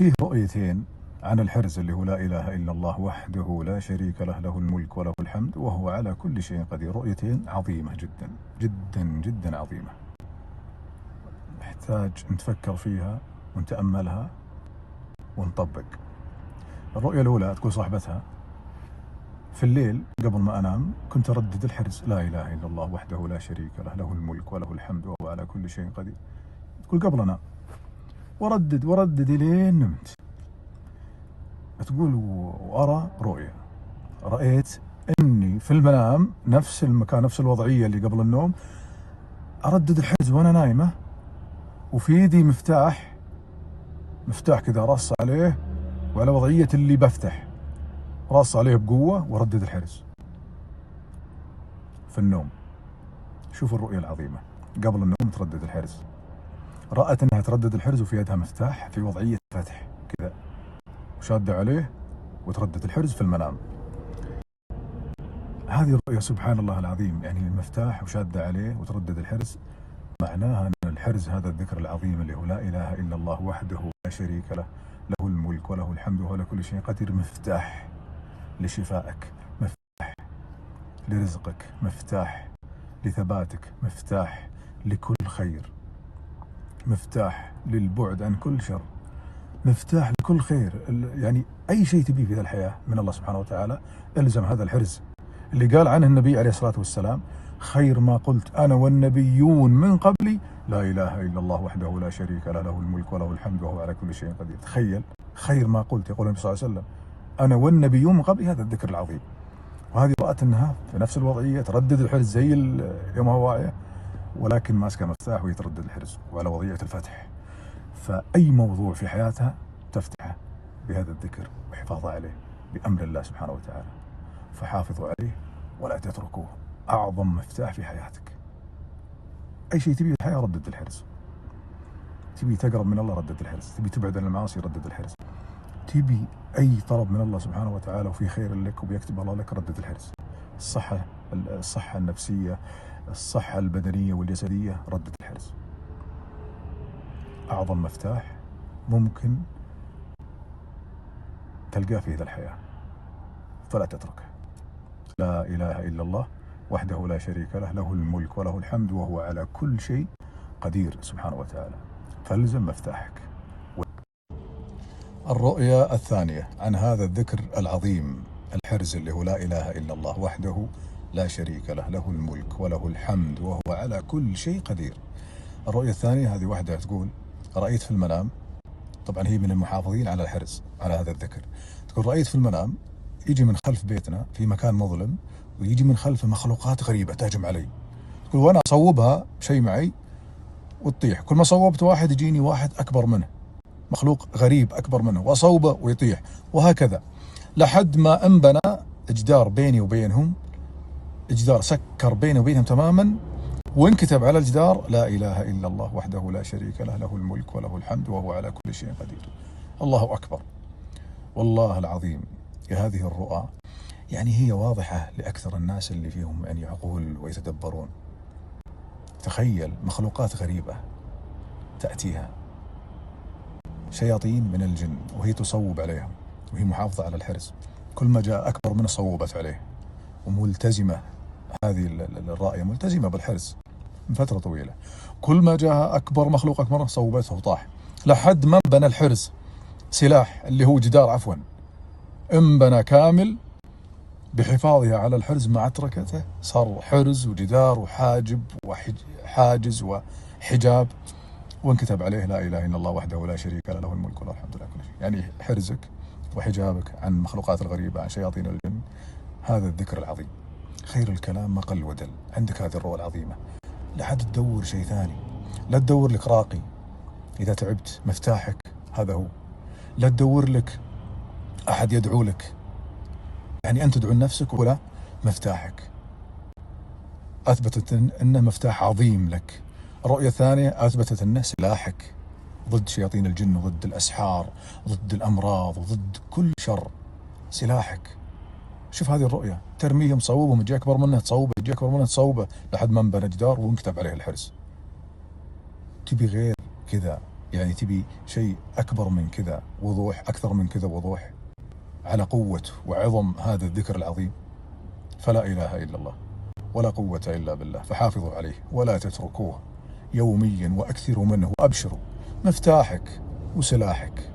فيه رؤيتين عن الحرز اللي هو لا إله إلا الله وحده لا شريك له، له الملك وله الحمد وهو على كل شيء قدير. رؤيتين عظيمة جدا جدا جدا عظيمة، نحتاج نتفكر فيها ونتأملها ونطبق. الرؤية الأولى تقول صاحبتها: في الليل قبل ما أنام كنت أردد الحرز لا إله إلا الله وحده لا شريك له، له الملك وله الحمد وهو على كل شيء قدير. تقول قبل أنام وردد لين نمت. تقول وأرى رؤية، رأيت أني في المنام نفس المكان نفس الوضعية اللي قبل النوم أردد الحرز وأنا نايمة، وفي يدي مفتاح كذا رص عليه، وعلى وضعية اللي بفتح رص عليه بقوة وردد الحرز في النوم. شوف الرؤية العظيمة، قبل النوم تردد الحرز، رأت أنها تردد الحرز وفي يدها مفتاح في وضعية فتح كذا وشادة عليه وتردد الحرز في المنام. هذه الرؤية سبحان الله العظيم، يعني المفتاح وشادة عليه وتردد الحرز، معناها أن الحرز هذا الذكر العظيم اللي هو لا إله إلا الله وحده لا شريك له، له الملك وله الحمد وهو على كل شيء قدير، مفتاح لشفائك، مفتاح لرزقك، مفتاح لثباتك، مفتاح لكل خير، مفتاح للبعد عن كل شر، مفتاح لكل خير. يعني أي شيء تبيه في الحياة من الله سبحانه وتعالى الزم هذا الحرز اللي قال عنه النبي عليه الصلاة والسلام: خير ما قلت أنا والنبيون من قبلي لا إله إلا الله وحده لا شريك له، له الملك وله الحمد وهو على كل شيء قدير. تخيل، خير ما قلت، يقول النبي صلى الله عليه وسلم: أنا والنبيون من قبلي، هذا الذكر العظيم. وهذه رأت أنها في نفس الوضعية تردد الحرز زي يوم هو واعية، ولكن ماسكة مفتاح وهي تردد الحرز وعلى وضعية الفتح. فأي موضوع في حياتها تفتحه بهذا الذكر وحفاظها عليه بأمر الله سبحانه وتعالى. فحافظوا عليه ولا تتركوه، أعظم مفتاح في حياتك. أي شيء تبي الحياة ردد الحرز، تبي تقرب من الله ردد الحرز، تبي تبعد عن المعاصي ردد الحرز، تبي أي طلب من الله سبحانه وتعالى وفي خير لك وبيكتب الله لك ردد الحرز. الصحة النفسية، الصحة البدنية والجسدية، ردد الحرز. أعظم مفتاح ممكن تلقاه في هذه الحياة، فلا تتركه. لا إله إلا الله وحده لا شريك له، له الملك وله الحمد وهو على كل شيء قدير سبحانه وتعالى. فالزم مفتاحك. الرؤيا الثانية عن هذا الذكر العظيم الحرز اللي هو لا إله إلا الله وحده لا شريك له، له الملك وله الحمد وهو على كل شيء قدير. الرؤيا الثانية هذه واحدة تقول: رأيت في المنام، طبعا هي من المحافظين على الحرز على هذا الذكر، تقول: رأيت في المنام يجي من خلف بيتنا في مكان مظلم، ويجي من خلفه مخلوقات غريبة تهجم علي. تقول: وأنا أصوبها شيء معي وتطيح، كل ما صوبت واحد يجيني واحد أكبر منه، مخلوق غريب أكبر منه، وأصوبه ويطيح، وهكذا لحد ما انبنى جدار بيني وبينهم، جدار سكر بيني وبينهم تماما، وانكتب على الجدار: لا إله إلا الله وحده لا شريك له، له الملك وله الحمد وهو على كل شيء قدير. الله أكبر، والله العظيم. هذه الرؤى يعني هي واضحة لأكثر الناس اللي فيهم يعني عقول ويتدبرون. تخيل مخلوقات غريبة تأتيها، شياطين من الجن، وهي تصوب عليهم وهي محافظة على الحرز، كل ما جاء أكبر منه صوبت عليه، وملتزمة. هذه الرائية ملتزمة بالحرز من فترة طويلة، كل ما جاء أكبر مخلوق أكبر صوبته وطاح، لحد ما بنى الحرز سلاح اللي هو جدار، عفوا انبنى كامل بحفاظها على الحرز مع تركته، صار حرز وجدار وحاجب وحاجز وحجاب، وانكتب عليه: لا إله إلا الله وحده لا شريك له، له الملك وله الحمد لله كل شيء. يعني حرزك وحجابك عن المخلوقات الغريبة، عن شياطين الجن، هذا الذكر العظيم. خير الكلام ما قل ودل. عندك هذه الروح العظيمة، لا حد تدور شيء ثاني، لا تدور لك راقي إذا تعبت، مفتاحك هذا هو. لا تدور لك أحد يدعو لك، يعني أنت تدعو لنفسك، ولا مفتاحك أثبتت أنه مفتاح عظيم لك. الرؤية الثانية أثبتت أنه سلاحك ضد شياطين الجن وضد الأسحار، ضد الأمراض وضد كل شر، سلاحك. شوف هذه الرؤية، ترميهم تصوبهم، يجي أكبر منه تصوبه، يجي أكبر منه تصوبه، لحد ما انبنى جدار وانكتب عليه الحرز. تبي غير كذا يعني تبي شيء أكبر من كذا وضوح، أكثر من كذا وضوح على قوة وعظم هذا الذكر العظيم؟ فلا إله إلا الله ولا قوة إلا بالله. فحافظوا عليه ولا تتركوه يوميا، وأكثروا منه، وأبشروا، مفتاحك وسلاحك.